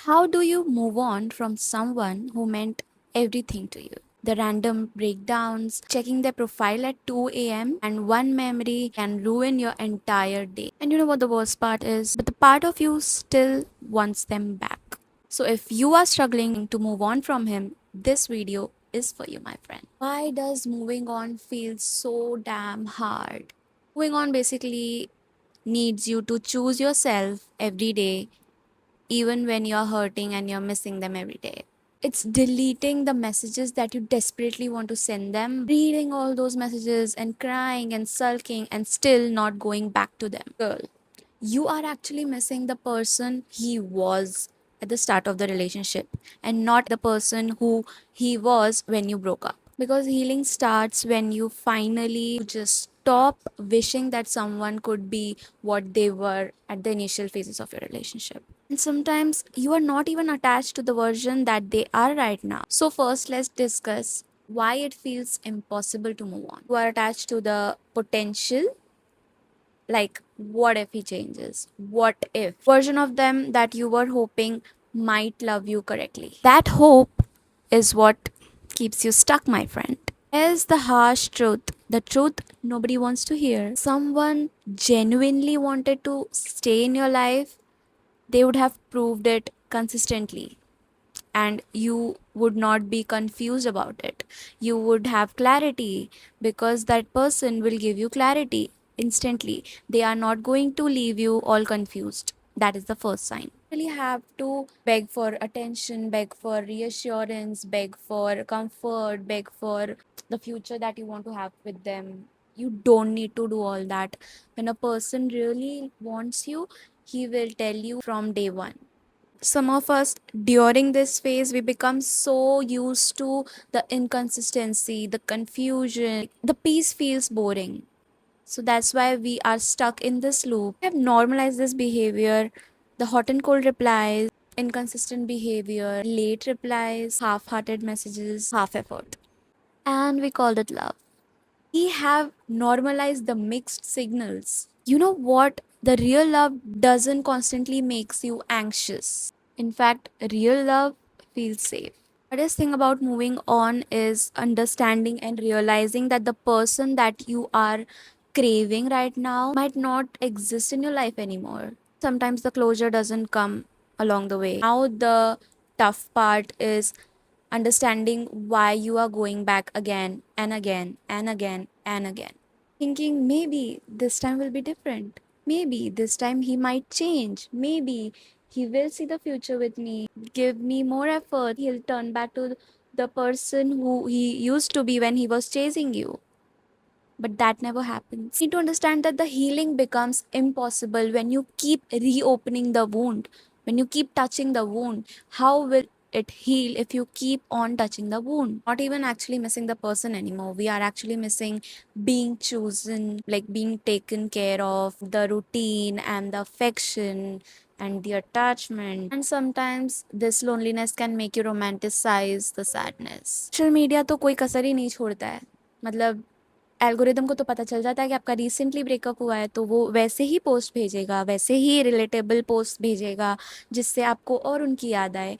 How do you move on from someone who meant everything to you? The random breakdowns, checking their profile at 2 a.m., and one memory can ruin your entire day. And you know what the worst part is? But the part of you still wants them back. So if you are struggling to move on from him, this video is for you, my friend. Why does moving on feel so damn hard? Moving on basically needs you to choose yourself every day even when you're hurting and you're missing them every day. It's deleting the messages that you desperately want to send them, reading all those messages and crying and sulking and still not going back to them. Girl, you are actually missing the person he was at the start of the relationship and not the person who he was when you broke up. Because healing starts when you finally just stop wishing that someone could be what they were at the initial phases of your relationship. And sometimes you are not even attached to the version that they are right now. So, first, let's discuss why it feels impossible to move on. You are attached to the potential, like, what if he changes? What if version of them that you were hoping might love you correctly? That hope is what keeps you stuck, my friend. Here's the harsh truth, the truth nobody wants to hear. Someone genuinely wanted to stay in your life, they would have proved it consistently, and you would not be confused about it. You would have clarity because that person will give you clarity instantly. They are not going to leave you all confused. That is the first sign. You really have to beg for attention, beg for reassurance, beg for comfort, beg for the future that you want to have with them. You don't need to do all that. When a person really wants you, he will tell you from day one. Some of us during this phase, we become so used to the inconsistency, the confusion, the peace feels boring. So that's why we are stuck in this loop. We have normalized this behavior, the hot and cold replies, inconsistent behavior, late replies, half-hearted messages, half effort, and we called it love. We have normalized the mixed signals. You know what? The real love doesn't constantly makes you anxious. In fact, real love feels safe. Hardest thing about moving on is understanding and realizing that the person that you are craving right now might not exist in your life anymore. Sometimes the closure doesn't come along the way. Now the tough part is understanding why you are going back again and again and again and again. Thinking maybe this time will be different. Maybe this time he might change. Maybe he will see the future with me, give me more effort. He'll turn back to the person who he used to be when he was chasing you. But that never happens. You need to understand that the healing becomes impossible when you keep reopening the wound, when you keep touching the wound. How will it heal if you keep on touching the wound? Not even actually missing the person anymore. We are actually missing being chosen, like being taken care of, the routine and the affection and the attachment. And sometimes this loneliness can make you romanticize the sadness. Social media तो कोई कसर ही नहीं छोड़ता है. मतलब algorithm को तो पता चल जाता है कि आपका रिसेंटली ब्रेकअप हुआ है, तो वो वैसे ही पोस्ट भेजेगा, वैसे ही रिलेटेबल पोस्ट भेजेगा जिससे आपको और उनकी याद आए.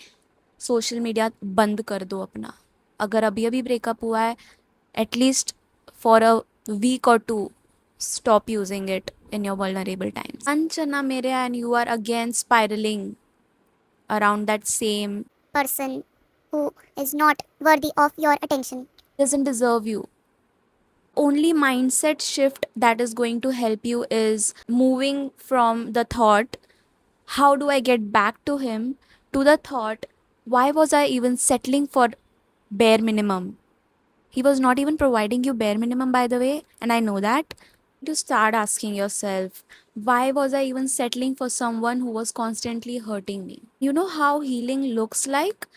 सोशल मीडिया बंद कर दो अपना. अगर अभी अभी ब्रेकअप हुआ है, एटलीस्ट फॉर अ वीक और to stop using it in your vulnerable times. Anchana mere, and you are again spiraling around that same person who is not worthy of your attention. doesn't deserve you. Only mindset shift that is going to help you is moving from the thought, how do I get back to him, to the thought, why was I even settling for bare minimum? He was not even providing you bare minimum, by the way, and I know that. To start asking yourself, why was I even settling for someone who was constantly hurting me? You know how healing looks like?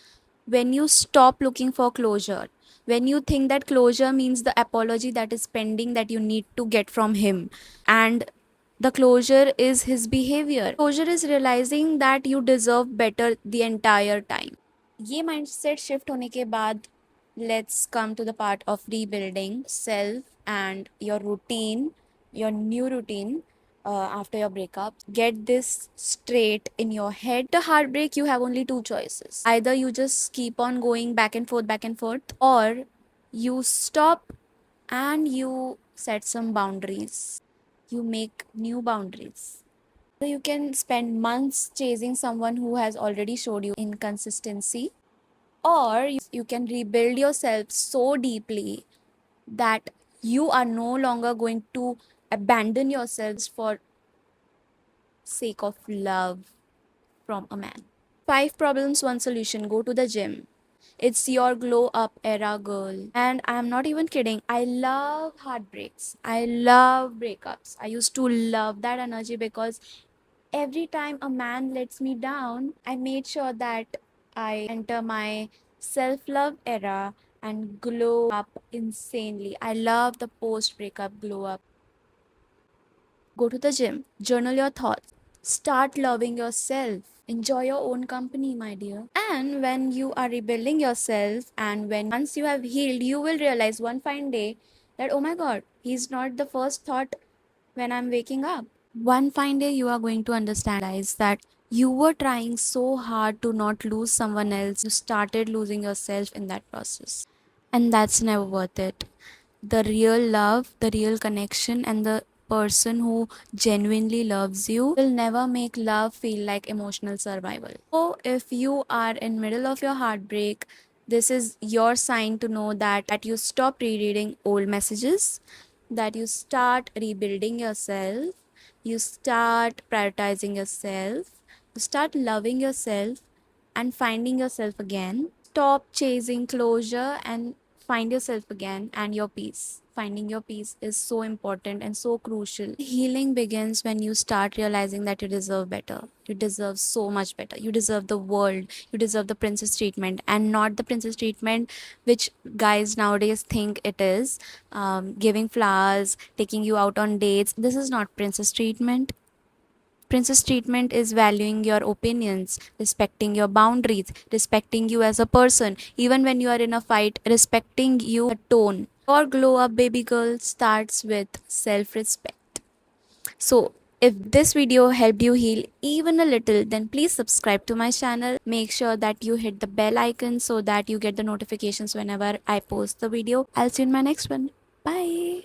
When you stop looking for closure, when you think that closure means the apology that is pending that you need to get from him, and the closure is his behavior. Closure is realizing that you deserve better the entire time. ये mindset shift होने के बाद, let's come to the part of rebuilding self and your routine, your new routine. after your breakup. Get this straight in your head. The heartbreak, you have only two choices. Either you just keep on going back and forth, or you stop and you set some boundaries. You make new boundaries. So you can spend months chasing someone who has already showed you inconsistency, or you can rebuild yourself so deeply that you are no longer going to abandon yourselves for sake of love from a man. 5 problems, one solution. Go to the gym. It's your glow up era, girl. And I'm not even kidding. I love heartbreaks. I love breakups. I used to love that energy because every time a man lets me down, I made sure that I enter my self love era and glow up insanely. I love the post breakup glow up. Go to the gym, journal your thoughts, start loving yourself, enjoy your own company, my dear. And when you are rebuilding yourself, and when once you have healed, you will realize one fine day that, oh my god, he's not the first thought when I'm waking up. One fine day, you are going to understand, guys, that you were trying so hard to not lose someone else. You started losing yourself in that process. And that's never worth it. The real love, the real connection, and the person who genuinely loves you will never make love feel like emotional survival. So if you are in middle of your heartbreak, this is your sign to know that you stop rereading old messages, that you start rebuilding yourself, you start prioritizing yourself, you start loving yourself and finding yourself again. Stop chasing closure and find yourself again and your peace. Finding your peace is so important and so crucial. Healing begins when you start realizing that you deserve better. You deserve so much better. You deserve the world. You deserve the princess treatment, and not the princess treatment which guys nowadays think it is. Giving flowers, taking you out on dates. This is not princess treatment. Princess treatment is valuing your opinions, respecting your boundaries, respecting you as a person, even when you are in a fight, respecting you a tone. Your glow up, baby girl, starts with self respect. So, if this video helped you heal even a little, then please subscribe to my channel. Make sure that you hit the bell icon so that you get the notifications whenever I post the video. I'll see you in my next one. Bye.